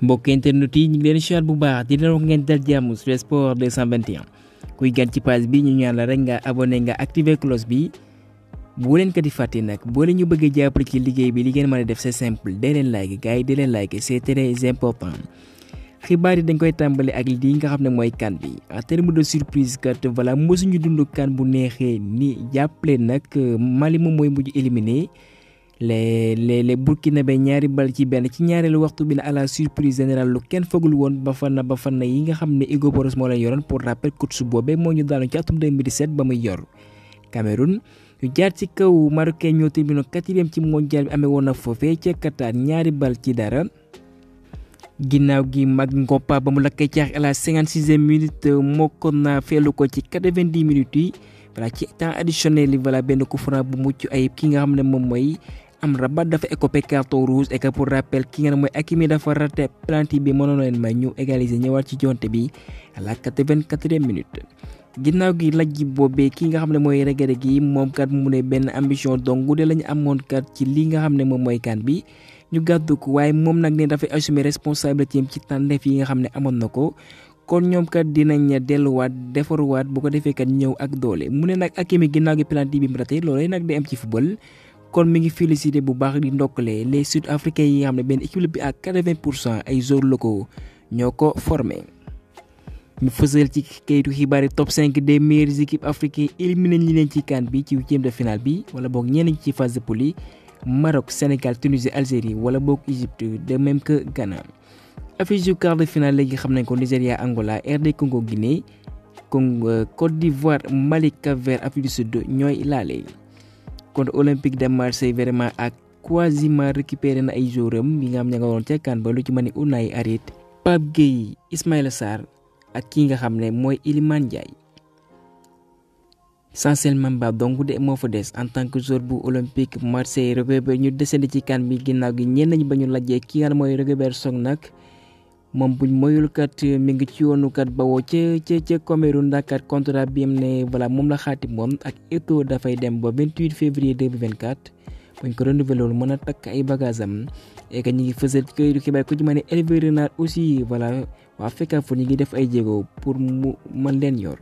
mbokk internet yi ñu ngi leen siwaat bu baax di leen wax ngeen dal jàmm sur Sport 221 kuy gan ci page bi ñu ñaan la rek nga abonné nga activer cloche bi bu leen ko di fàtte nag boo leen ñu bëgg jàppale ci liggéey bi li ngeen mën a def c'est simple dee leen like gars yi dee leen like c'est très important. xibaar yi dañ koy tàmbali ak lii nga xam ne mooy CAN bi en terme de surprise kat voilà mosuñu dund CAN bu neexee ni jàppale nag Mali moom mooy mujj éliminé les Burkinabé ñaari bal ci benn ci ñaareelu waxtu bi na à la surprise générale lu kenn fogul woon ba fan yi nga xam ne Hugo Broos moo leen yoroon pour rappel coach boobee moo ñu daanu ci atum 2017 ba muy yor Cameroun ñu jaar ci kaw Marocain ñoo terminé 4e ci mondial bi amee woon na foofee ca Qatar ñaari bal ci dara. ginnaaw gi mag Ngoppa ba mu lakkee caax à la 56e minute mokkoon naa feelu ko ci 90 minutes yi voilà ci temps additionnel yi voilà benn coup franc bu mucc ayib ki nga xam ne moom mooy Amrabat dafa écopé carton rouge et que pour rappel ki nga xam ne mooy Hakimi dafa raté penalty bi mënoon leen may ñu égaliser ñëwaat ci jonte bi à la 84e minute. ginnaaw gi lajj boobee ki nga xam ne mooy regret gi moom kat mu ne benn ambition dong de lañu amoon kat ci li nga xam ne moom mooy CAN bi. ñu gàddu ko waaye moom nag ne dafay assumer responsabilité am ci tànneef yi nga xam ne amoon na ko kon ñoom kat dinañ delluwaat defaruwaat bu ko defee kat ñëw ak doole mu ne nag Hakimi ginnaaw gi penalty bi mu raté loolee nag day am ci football kon mi ngi félicité bu baax di ndokkale les sud-africains yi nga xam ne benn équipe bi à 80% ay joueurs locaux ñoo ko formé. ñu fësal ci kayitu xibaar yi top 5 des meilleures équipes africaines éliminé ñi leen ci CAN bi ci 8e de finale bi wala boog ñenn ci phase de poule yi Maroc, Sénégal, Tunisie, Algérie wala boog Égypte de même que Ghana. affiche yu quart de finale léegi xam nañ ko Nigéria, Angola, RD Congo, Guinée, Côte d'Ivoire, Mali, Cap-Vert, Afrique du Sud ñooy laale. kon Olympique de Marseille vraiment ak quasiment récupéré na ay joueuram yi nga xam ña nga woon ca CAN ba lu ci mën ni Unai Harit, Pape Gueye, Ismaïla Sarr ak ki nga xam ne mooy Iliman Ndiaye. Chancel Mbemba donc de moo fa des en tant que joueur bu Olympique Marseille Robert ñu desandi ci CAN bi ginnaaw gi ñenn ñi ba ñu lajjee ki nga xam mooy Robert Song nag moom buñ moyul kat mi ngi ci yoonu kat ba woo ca Cameroun ndax kat contrat bi am ne voilà moom la xaati moom ak Eto'o dafay dem ba 28 février 2024 buñ ko renouveler loolu mën a takk ay bagages am et que ñu ngi fësal ci këyitu xibaar ku ci mën ne Hervé Renard aussi voilà waa Fecafoot ñu ngi def ay jéego pour mu mën leen yor.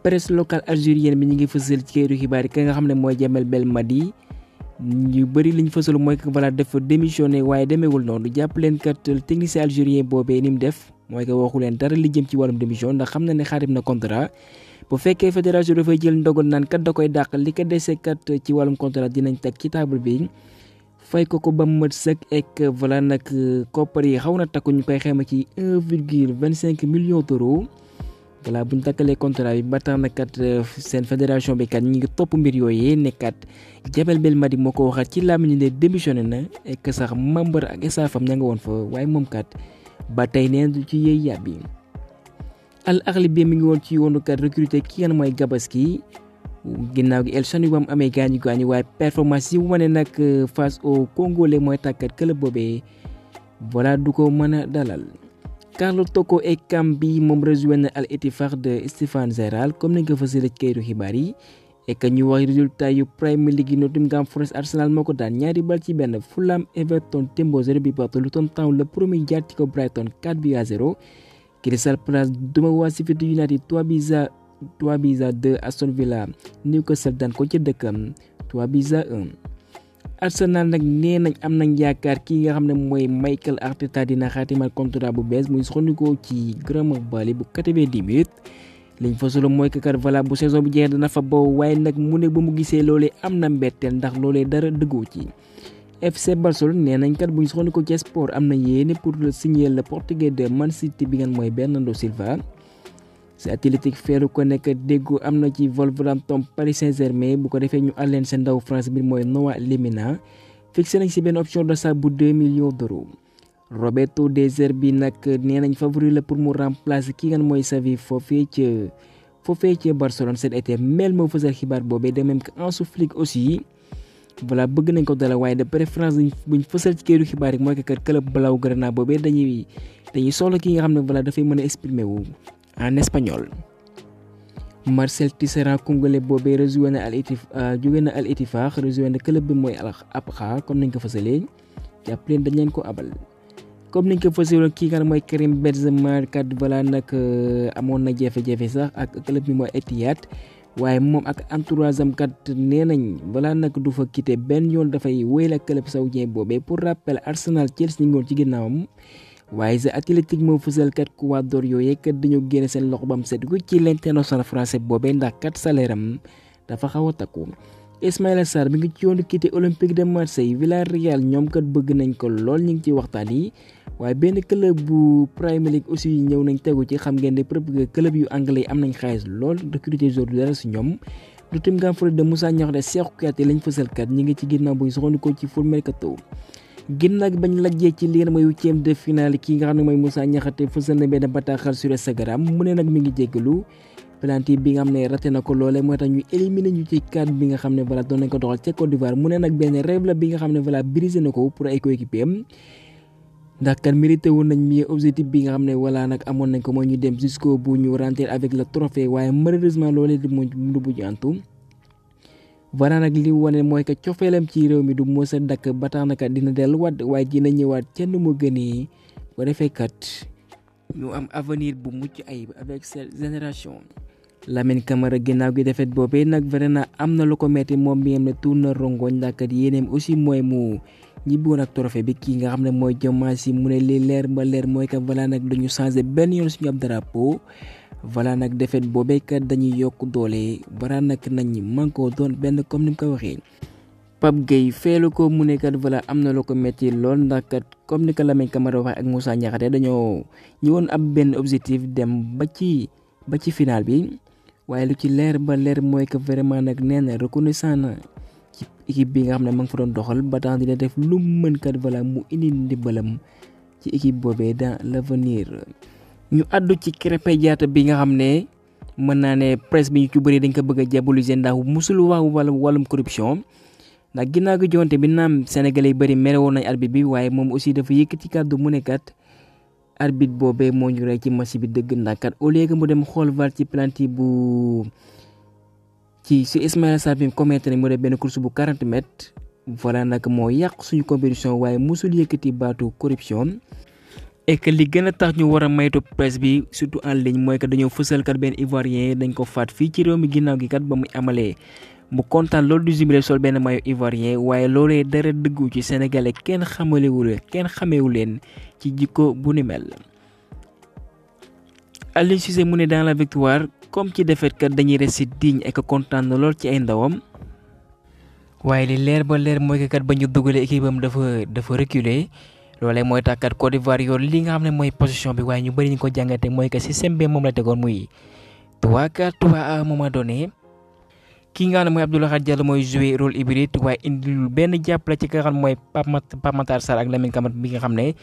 presse locale algérienne bi ñu ngi fësal ci këyitu xibaar yi ka nga xam ne mooy Djamel Belmadi ñu bëri liñ fësal mooy que voilà dafa démissionné waaye demeewul noonu jàpp leen kat technicien algérien boobee ni mu def mooy que waxu leen dara li jëm ci wàllum démission ndax xam na ne xaatim na contrat bu fekkee fédération dafay jël ndogal naan kat da koy dàq li ko dese kat ci wàllum contrat dinañ teg ci table bi fay ko ba mu mët sëkk ek voilà nag koppar yi xaw na takku ñu koy xayma ci 1,25 million d'euros. voilà bu ñu takkalee contrat bi ba tax na kat seen fédération bi kat ñi ngi topp mbir yooyee ne kat Djamel Belmadi moo ko waxaat ci làmmiñ ne démissionné na et que sax membre ak staffam ña nga woon fa waaye moom kat ba tey neen du ci yëy yàbbi. Al Ahly bi mi ngi woon ci yoonu kat recruter ki nga mooy Gabaski ginnaaw gi El Shaarawy ba mu amee gaañu waaye performance yi wane nag face au Congolais mooy tàkkat club boobee voilà du ko mën a dalal. Carlo Toko et Kambi moom rejoindre Al Ettifaq de Stéphane Gerrard comme nañ ko fësale ci kayitu xibaar yi et que ñu wax résultat yu Premier League yi Nottingham Forest Arsenal moo ko daan ñaari bal ci benn Fulham Everton Tembo 0 bi partout Luton Town le premier jaar ci ko Brighton 4-0 Crystal Palace duma waa Sheffield United 3-2 Aston Villa Newcastle daan ko ca dëkkam 3-1. Arsenal nag nee nañ am nañ yaakaar ki nga xam ne mooy Mikel Arteta dina xaatimal contrat bu bees muy soxandikoo ci Grammy Bally bu 90 minutes liñ fa solo mooy que kat voilà bu saison bi jeex dana fa boobu waaye nag mu ne ba mu gisee loolee am na mbetteel ndax loolee dara dëggoo ci. FC Barcelone nee nañ kat buñ soxandikoo ci sport am na yéene pour signer le portugais de Man City bi ngeen mooy Bernardo Silva. si Athletic feeru ko nekk déggoo am na ci Wolverhampton Paris Saint-Germain bu ko defee ñu àlleen seen ndaw France bi mooy Noah Lemina fixé nañ si benn option d'achat bu 2 millions d'euros. Roberto De Zerbi nag nee nañ favori la pour mu remplacer ki nga mooy Xavi foofee ca Barcelone cet été mel moo fësal xibaar boobee de même que Hansi Flick aussi voilà bëgg nañ ko dala waaye de préférence buñ fësal ci këyitu xibaar yi mooy que club Blaugrana boobee dañuy soxla ki nga xam ne voilà dafay mën a exprimer wu en espagnol. Marcel Tisserand congolais boobee rejoindre jóge na Al Ettifaq rejoindre club bi mooy Al Abqa comme nañ ko fësalee jàpp leen dañ leen ko abal. comme niñ ko fësaloon kii nga xam mooy Karim Benzema kat voilà nag amoon na jafe-jafe sax ak club bi mooy Etihad waaye moom ak entourage am kat nee nañ voilà nag du fa quitté benn yoon dafay wéyal ak club saoudien boobee pour rappel Arsenal Chelsea ñu ngi woon ci ginnaawam waaye The Athletic moo fësal kat ku waa door yooyee kat dañoo génne seen loxo bam set gu ci l'international français boobee ndax kat salaire am dafa xaw a takku. Ismaïla Sarr mi ngi ci yoonu quitté Olympique de Marseille Villarreal ñoom kat bëgg nañ ko lool ñu ngi ci waxtaan yi waaye benn club bu Premier League aussi ñëw nañ tegu ci xam ngeen ne club yu anglais yi am nañ xaalis lool recruter joueur du dara si ñoom Nottingham Forest de Moussa Niakhaté Cheikhou Kouyaté lañ fësal kat ñi ngi ci ginnaaw buy soxandikoo ci full mercato ginnaaw bañ lajjee ci lii mooy huitième de finale kii nga xam ne mooy Moussa Niakhaté fësal na benn bataaxal sur Instagram mu ne nag mi ngi jéggalu penalty bi nga xam ne raté na ko loolee moo tax ñu éliminé ñu ci cadre bi nga xam ne voilà doon nañ ko doxal ca Côte d'Ivoire mu ne nag benn rêve la bi nga xam ne voilà brisé na ko pour ay coéquipiers am ndax kat mérité woon nañ mieux objectif bi nga xam ne voilà nag amoon nañ ko mooy ñu dem jusqu'au bout ñu rentrer avec le trophée waaye malheureusement loolee di mu bu antu voilà nag li wane mooy que cofeelam ci réew mi du mos a dakk ba tax na kat dina delluwaat waaye dina ñëwaat ca nu mu gënee bu defee kat ñu am avenir bu mucc ayib avec cette génération. Lamine Camara ginnaaw gi defet boobee nag vraiment am na lu ko metti moom bi nga xam ne tuur na rongoñ ndax kat yéeneem aussi mooy mu ñibbiwoon ak trophée bi kii nga xam ne mooy Diomaye mu ne li leer ba leer mooy que voilà nag duñu changé benn yoon suñu ab drapeau voilà nag defet boobee kat dañuy yokk doole bara nag nañ manko doon benn comme ni mu ko waxee. Pape Gueye feelu ko mu ne kat voilà am na lu ko metti lool ndax kat comme ni ko Lamine Camara waxee ak Moussa Niakhaté dañoo ñëwoon ab benn objectif dem ba ci final bi. waaye lu ci leer ba leer mooy que vraiment nag nee na reconnaissant na ci équipe bi nga xam ne ma nga fa doon doxal ba tax dina def lu mën kat voilà mu indi ndimbalam ci équipe boobee dans l'avenir. ñu àddu ci Krépin Diatta bi nga xam ne mën naa ne presse bi ñu ci bëri dañ ko bëgg a diaboliser ndax musul wax wàllum corruption ndax ginnaaw gi jonte bi naam sénégalais yi bëri mere woon nañ arbitre bi waaye moom aussi dafa yëkkati kàddu mu ne kat arbitre boobee moo ñu rey ci match bi dëgg ndax kat au lieu que mu dem xool VAR ci penalty bu ci Ismaïla Sarr bi commettre mu def benn course bu 40 mètres voilà nag moo yàq suñu compétition waaye musul yëkkati baatu corruption. et que li gën a tax ñu war a maytu presse bi surtout en ligne mooy que dañoo fësal kat benn Ivoirien dañ ko faat fii ci réew mi ginnaaw gi kat ba muy amalee mu kontaan loolu du jubilé sol benn maillot ivoirien waaye loolee dara dëggu ci sénégalais kenn xameewu leen ci jikko bu ni mel. Aliou Cissé mu ne dans la victoire comme ci défaite kat dañuy rester digne et que kontaan na lool ci ay ndawam waaye li leer ba leer mooy que kat ba ñu dugalee équipe am dafa reculer loolee mooy tax kat Côte d'Ivoire yor li nga xam ne mooy position bi waaye ñu bëri ñu ko jàngate mooy que système bi moom la tegoon muy 3-4-3 à un moment donné. ki nga xam ne mooy Abdou Lahad Diallo mooy jouer rôle hybride waaye indilul benn jàppale ci ka nga xam ne mooy Pape Matar Sarr ak Lamine Camara bi nga xam ne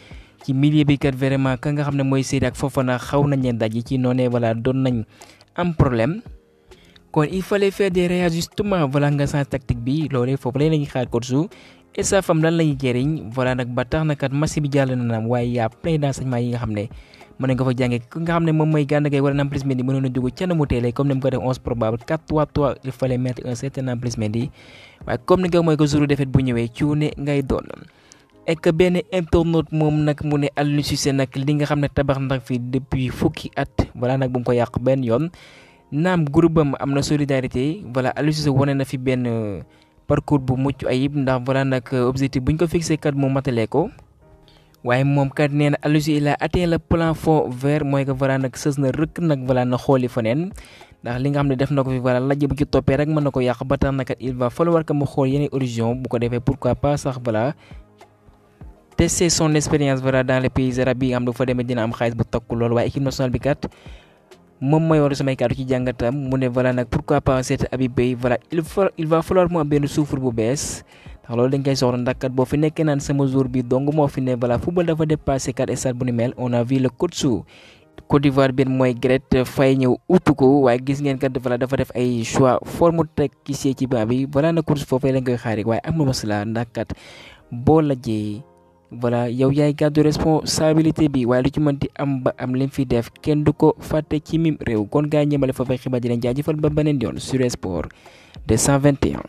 ci milieu bi kat vraiment ka nga xam ne mooy Seydi ak Fofana xaw nañ leen daj ci noonee voilà doon nañ am problème. kon il fallait faire des réajustements voilà nga sens tactique bi loolee foofu lay lañuy xaar coach su et sa fam lan lañuy jëriñ voilà nag ba tax na kat match bi jàll na naam waaye y a plein d'enseignements yi nga xam ne mën nga fa jàngee ki nga xam ne moom mooy Gana Gueye wala Nampalys Mendy mënoon a dugg ca na mu teelee comme ni mu ko def 11 probable 4-3-3 il fallait mettre un certain Nampalys Mendy waaye comme ni nga mooy ko jour défaite bu ñëwee cuune ngay doon. et que benn internaute moom nag mu ne Aliou Cissé nag li nga xam ne tabax ndax fi depuis fukki at voilà nag bu mu ko yàq benn yoon naam groupe am am na solidarité voilà Aliou Cissé wane na fi benn parcours bu mucc ayib ndax voilà nag objectif bu ñu ko fixé kat mu matalee ko. waaye moom kat nee na Aliou Cissé il a atteint le plafond vert mooy que voilà nag sës na rëkk nag voilà na xooli feneen ndax li nga xam ne def na ko fi voilà lajj bu ci toppee rek mën na ko yàq ba tax na kat il va falloir que mu xool yeneen horizon bu ko defee pourquoi pas sax voilà tester son expérience voilà dans les pays arabes yi nga xam ne fa demee dina am xaalis bu takku lool waaye équipe nationale bi kat moom mooy war samay kàddu ci jàngatam mu ne voilà nag pourquoi pas seet Habib Beye voilà il va falloir mu am benn souffle bu bees. ndax loolu dañ koy soxla ndax kat boo fi nekkee naan sama jour bi dong moo fi ne voilà football dafa dépassé kat stade bu ni mel on a vu le coach su Côte d'Ivoire bi mooy Gareth Faye ñëw utu ko waaye gis ngeen kat voilà dafa def ay choix forme teg ki ci banc bi voilà na coach foofee lañ koy xaari waaye am na masla ndax kat boo lajjee voilà yow yaay gàddu responsabilité bi waaye lu ci mënti am ba am lim fi def kenn du ko fàtte ci mim réew kon gaa ñëmale foofee xibaar di leen jaajëfal ba beneen yoon sur Sport 221.